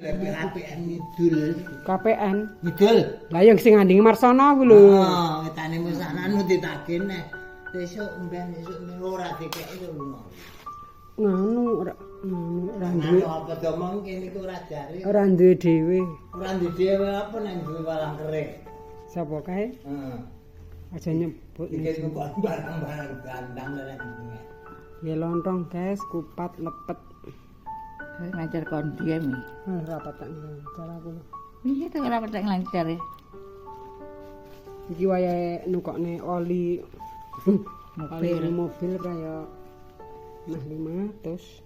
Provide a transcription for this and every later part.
KPN ngidul. KPN. Ngidul. Lah yang sing nganding Marsana ku lho. Oh, wetane musananu ditakene. Besok mben esuk ora dikeki lho. Nganu ora duwe. Apa domong kene iku ora jare. Ora duwe dhewe. Ora duwe dhewe apa nang duwe walang kerik. Sapa kae? Heeh. Aja nyebut. Iki kok barang-barang gandang rek. Ya lontong, guys, kupat lepet. Ngajar kon diem. Ora patek lancar aku. Iya tuh ora patek lancar ya. Iki wayahe nukokne oli mobil kaya mah 500.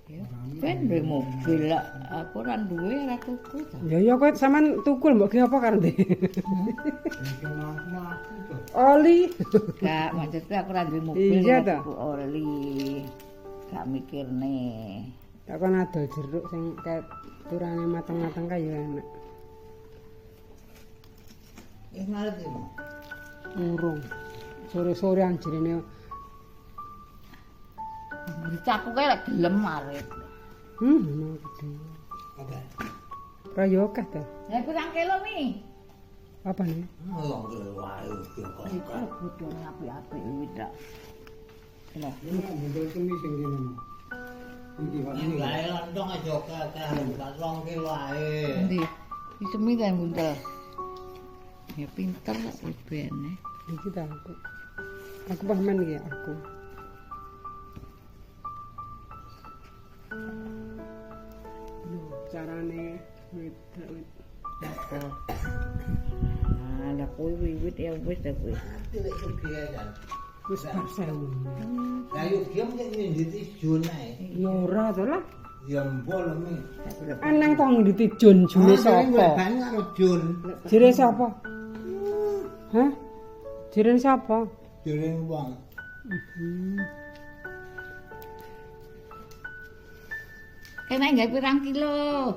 Ya, ben duwe mobil lah. Aku ora duwe ora tuku ta. Ya kowe sampean tukul mbok ge apa karene? Oli. Gak, maksudku aku ora duwe mobil. Iya ta? Oli. Gak mikirne. Tak kon adol jeruk sing turane mateng-mateng kae ya enak. Ngerti mo. Urung. Sore-sore anjirine Dicaku kae lek gelem arep. ono gede. Apa? Prayoga ta. Ya kurang kilo mi. Apa nih? Long wae kok. Iku bodone apik-apik wit dak. Lah, Bendel kemi sing kene. Iki Ini gawe lontong aja kakak, bukan 2 kilo ae. endi? Iki semi ta buntel. Ya pinter lah ibene. Iki ta aku. Aku pahaman iki aku. Carane wit. Apa? Nah, lah kowe wiwit ya wis ta kowe. Nanti lek sugih kan. Wis parsewu. Lah yo gem nek nditi jun ae. Ya ora to lah. Ya mbol mi. Anang kok ngediti Jun june sapa? Ban karo jun. Jire sapa? Hah? Jire sapa? Jere wong. Kena nggak pirang kilo?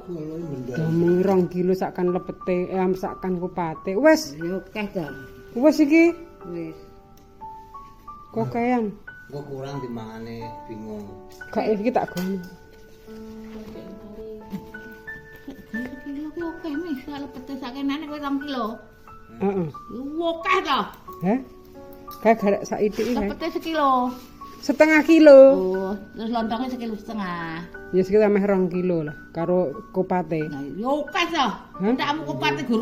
Kulo bendel. Damung 2 kilo sakkan lepete, sakkan kupate. Wes, Yo keh ta. wes iki Wis. kokean. Kok kurang dimangane bingung. Gak iki tak gono. Kilo ki oke mi, kalau pete sakenane kowe 2 kilo. Heeh. Oke ta. Hah? Kayak garek saiki iki. Pete sekilo. 1/2 kilo. Oh, terus lontongnya 1,5 kilo. Ya sekitar meh 2 kilo lah karo kupate. Nah, yo oke ta. Hah? Ndakmu kupate 20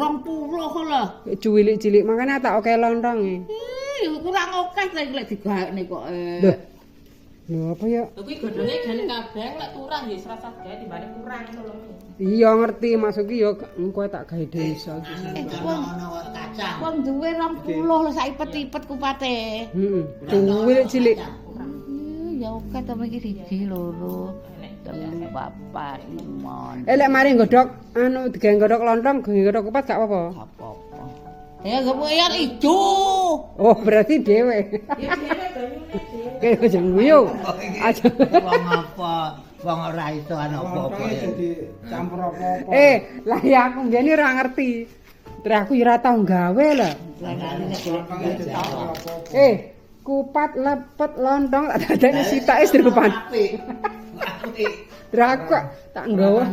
lho. Cilik-cilik makanya tak oke lontonge. Ih, kurang oke ta iki lek digaekne kok. Loh. Lho apa ya? Kuwi godhonge gane kabeh lek turah ya serasa gawe timbane kurang ngono lho. Iya ngerti maksud ki ya kowe tak gawe desa. Wong Ono kacang. wong duwe 20 lho saipet-ipet kupate. Heeh. Cilik-cilik. Ya oke ta iki siji loro. Telu papat limon. Lek mari nggodhok anu digawe nggodhok lontong, nggodhok kupat gak apa-apa. Apa-apa. Ya gak bayar ijo. Oh, berarti dhewe. Kayak aja nguyu. Aja. Wong apa? Wong ora iso ana apa-apa. Campur apa-apa. Lah ya aku ngene ora ngerti. Terus aku ora tau gawe lho. Kupat lepet lontong tak dadane sitake serupan. Apik. Apik. Terus aku tak nggawa.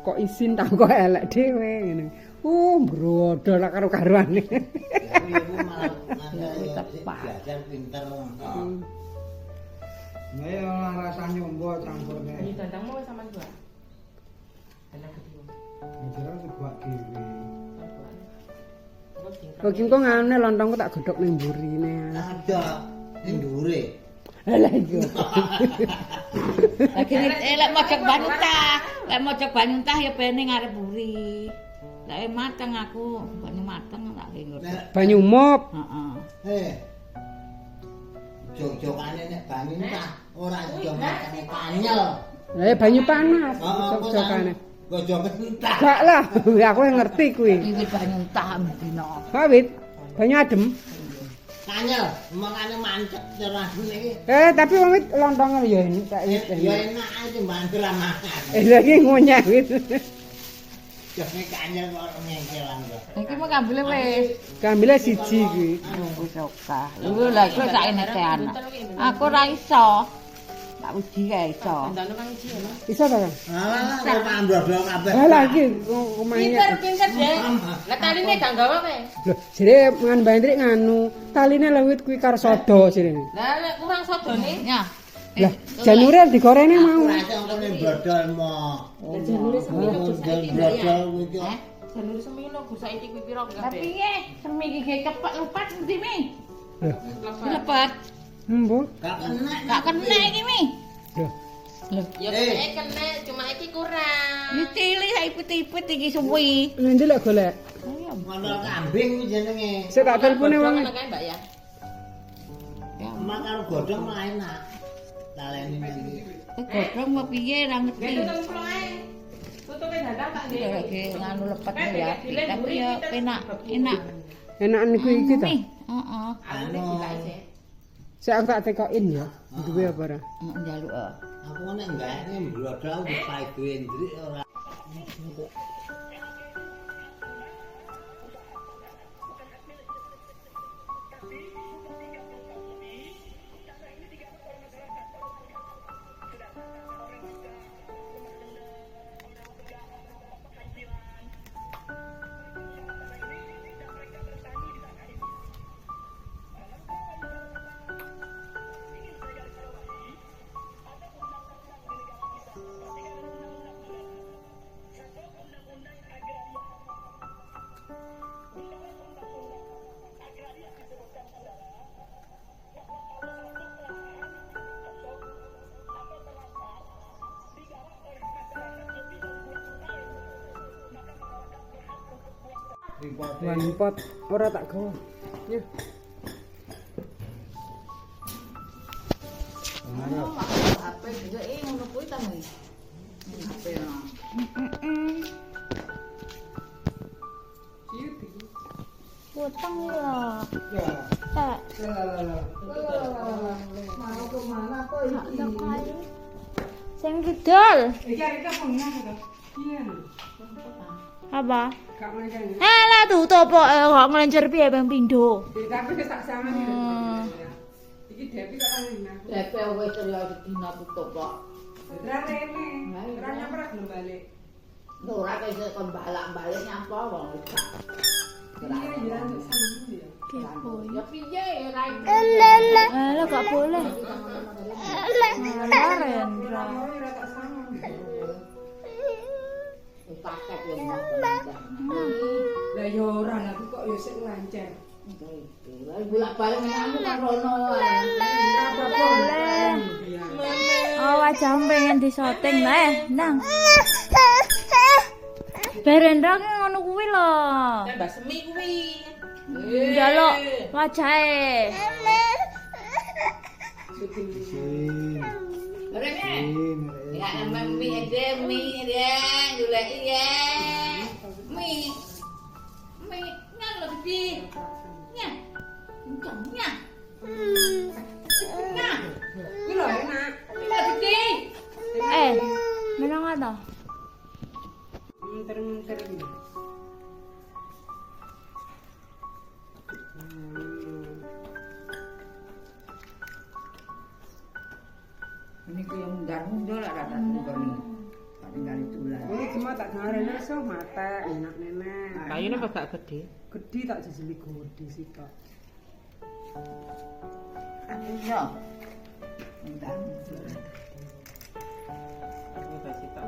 Kok isin tak kok elek dhewe ngene. Brodol lah karo karuane. Ibu malah tepat. Jajan pinter. Nek ora rasa nyombo campurne. Ini dandangmu wis sampean gua. Dandang kedua. Njero sebuah dhewe. Kok ki kok ngene lontongku tak godhok ning mburine. Ada ning dhuwure. Lah iya. Lagi lek mojok Banyuntah, lek mojok Banyuntah ya bene ngarep buri. Lek mateng aku, banyu mateng tak ngerti. Banyu mop. Heeh. Jog-jogane nek banyu entah ora jog matane kanyel. Lah banyu panas. Heeh, Jog-jogane. Gojok entah. Gak lah, aku yang ngerti kuwi. Iki Banyuntah dino. Kawit, banyu adem. Kanyel, makane mancet cerahne. Tapi wong wit lontongnya ya ini tak wit. Ya enak ae bantu ra makan. Lagi ngunyah wit. Joge kanyel kok ngengkelan kok. Iki mau kambile wis. Kambile siji kuwi. Wis oka. Lho lha iku sak eneke anak. Aku ora iso. Tak uji kae iso. Dandane mang iki lho. Iso ta, Kang? Alah, kok mandodok kabeh. Lah iki omahe. Pinter deh. Lah taline gak gawe kowe. Lho, jere mangan bandrik nganu, taline lewit kuwi karo sodo jirene. Lah nek kurang sodone Ya. Lah, janure digorene mau. Ora iso ngene bodol mo. janure semino saiki Bodol kuwi. janure semino Gus saiki kuwi pira Tapi kabeh. piye? Semi iki cepet lupat mesti mi. Lho, Lepet. mbok. Gak kena. Gak kena iki mi. Lho, Ya kena cuma iki kurang. Iki cilik sak ipit-ipit iki suwi. ngendi lek golek? Ayo. Mondol kambing kuwi jenenge. Sik tak telepone wong. Ngono kae Mbak ya. Ya, Emak karo godhong mah enak. Taleni iki. godhong apa piye ra ngerti. Tutup ae. Tutupe dadang tak Iki lagi nganu lepet ya. Tapi ya enak, enak. Enakan niku iki ta. Heeh. Anu, Sik aku tak tekokin ya. Duwe apa ora? Njaluk. aku nek enggakne mbrodol wis pae duwe ndrik ora. Wanpot ora tak gawa. Ya. HP juga ngono kuwi ta mi. HP ya. Utang ya. Ya. Tak. Mau ke mana kok iki? Sing kidul. Iki arek pengen to. Iya. Apa? Gak ngene. Lah tutup kok nglencer piye Bang Pindho. Tapi wis tak sangani. Hmm. Iki Devi kok ana. DP wis ya dina tutup kok. Ora rene. Ora nyamper gelem balik. Ora kaya kon balak-balik nyapa wong wis gak. Iya, ya nek sanggup ya. Ya piye ra iki. Lah gak boleh. Lah Rendra. Ora tak sanggup. Paket yo. Lah yo ora lah kok yo sik lancar. Bolak-balik kamu kan rono. Boleh. Oh, wajahmu pengen disoting lah, Nang. Berendra ki ngono kuwi lho. Mbak Semi kuwi. Njaluk wajahe. Rene. Ya emang mie aja, mie dia, golek ya. Mie. Mie nang lho di. Nya. Nya. Nya. Kuwi lho enak. Gede. Menang ada. Munter-munter iki. Ini ku yang mundur lah rata kami. Tinggal tulan. Ini cuma tak garene so mate enak nenek. Kayune kok gak gede. Gede tak jejeli gede sitok. Aku yo. Enggak. Aku kasih tok.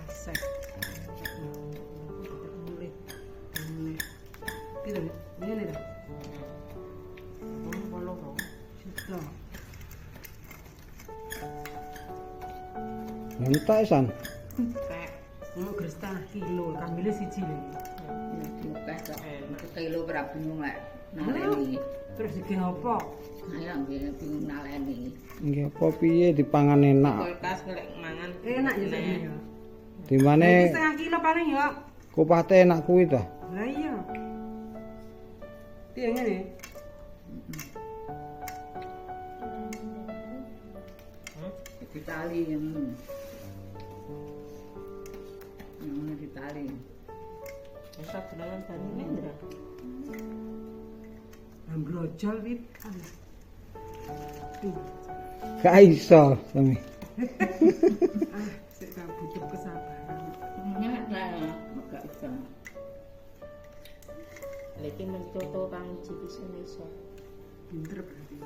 Asek. Boleh. Piro nek? Ngene dah. Polo kok. Sitok. Entek san. Kayak ngono gres setengah kilo, kamile siji lho. Muka tok. Kilo berapa bingung lek. Naleni. Terus iki apa? Ayo nggih bingung naleni. Nggih apa piye dipangan enak. Kulkas golek mangan. Enak ya sakjane ya. Dimane Iki setengah kilo paling ya. kupate enak kuwi ta. Lah iya. Piye ngene? Ditali yang ditali. Bisa bulangan banyu Indra. Ambrojol wit. Gak iso sami. Sik gak butuh kesabaran. Enggak lah, enggak bisa. Lagi mencoto kang jipisan iso. Pinter berarti.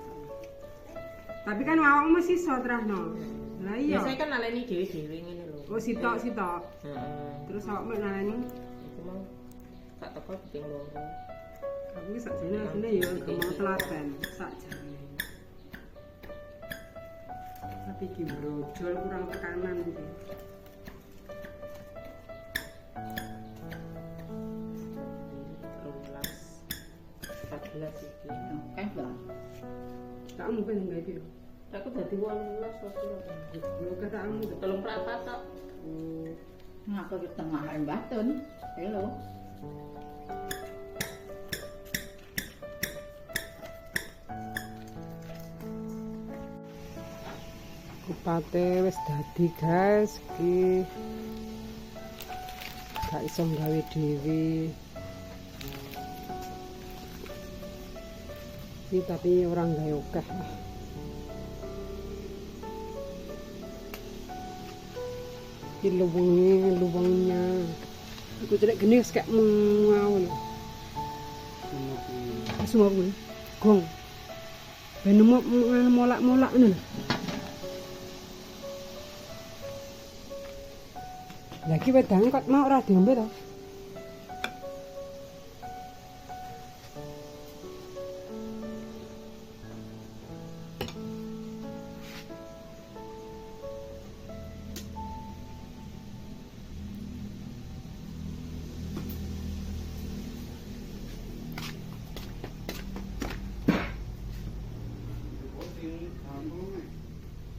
Tapi kan awakmu mesti iso terahno. Lah iya. Biasanya kan naleni dhewe-dhewe ngene lho. Oh sitok. Heeh. Terus awakmu nalani Iku mau tak teko ping loro. aku wis sakjane asline ya mau telaten sakjane. Tapi iki brojol kurang tekanan iki. Rolas 14 iki. Kan lah. Tak mungkin enggak itu. Aku dadi 18 waktu. Yo katamu Telung prapat tok. Nah, aku di tengah Batun. Hello. kupate wis dadi guys iki. Gak iso gawe dhewe. Iki tapi orang gawe akeh. Iki lubangnya. Iku celek geni wis kayak ngawul. Semua kuwi. Gong. Ben molak-molak ngono lho. Lagi wedang kok mau ora diombe to?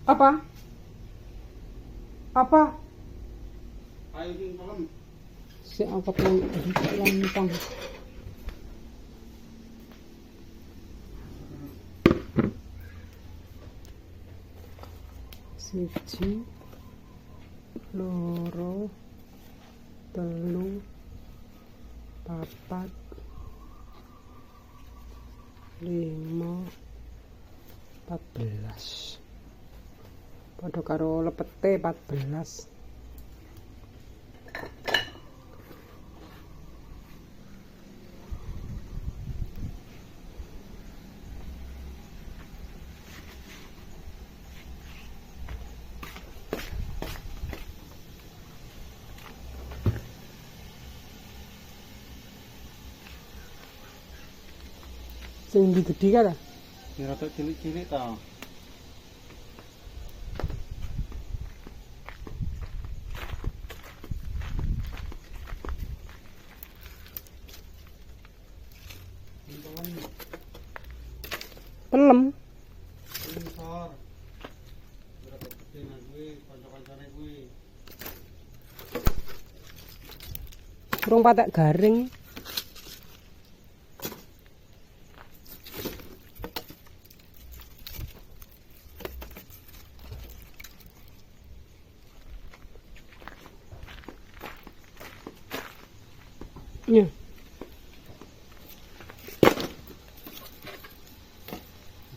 Apa? Apa? Si angkat lantang. Siji, loro, telu, papat, lima, 14. Padha karo lepete 14. Sing di gede kan? Ya rada cilik-cilik ta. Pelem. Sensor. Berapa gede nang kuwi kanca-kancane kuwi. Kurang patek garing. Ya.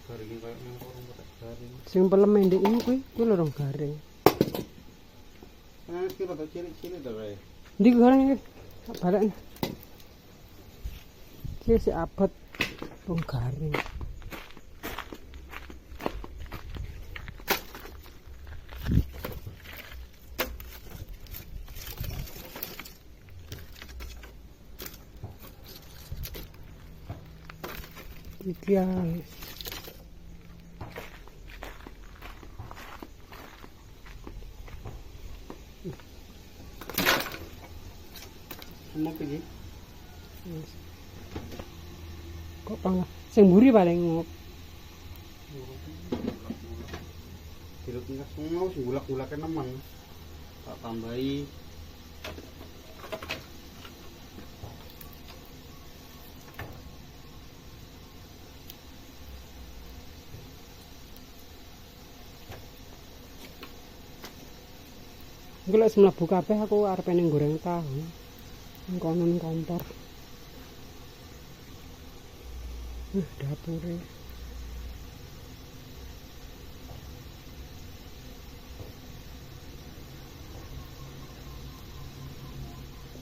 Garing kaya nang kurang patek garing. Sing pelem ndek ini kuwi lorong garing. Nah, iki rada cilik-cilik ta kae. Ndi garing iki? Balik. Iki si abot rong garing. Iki ae. Semua iki. Kok pang sing mburi paling ngop. Diluk tingkas semua sing gulak-gulake nemen. Tak tambahi Iku lek mlebu kabeh aku arepe ning goreng tahu. Ning kono ning kompor. Dapure.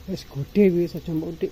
Wis gede wis aja mbok udik.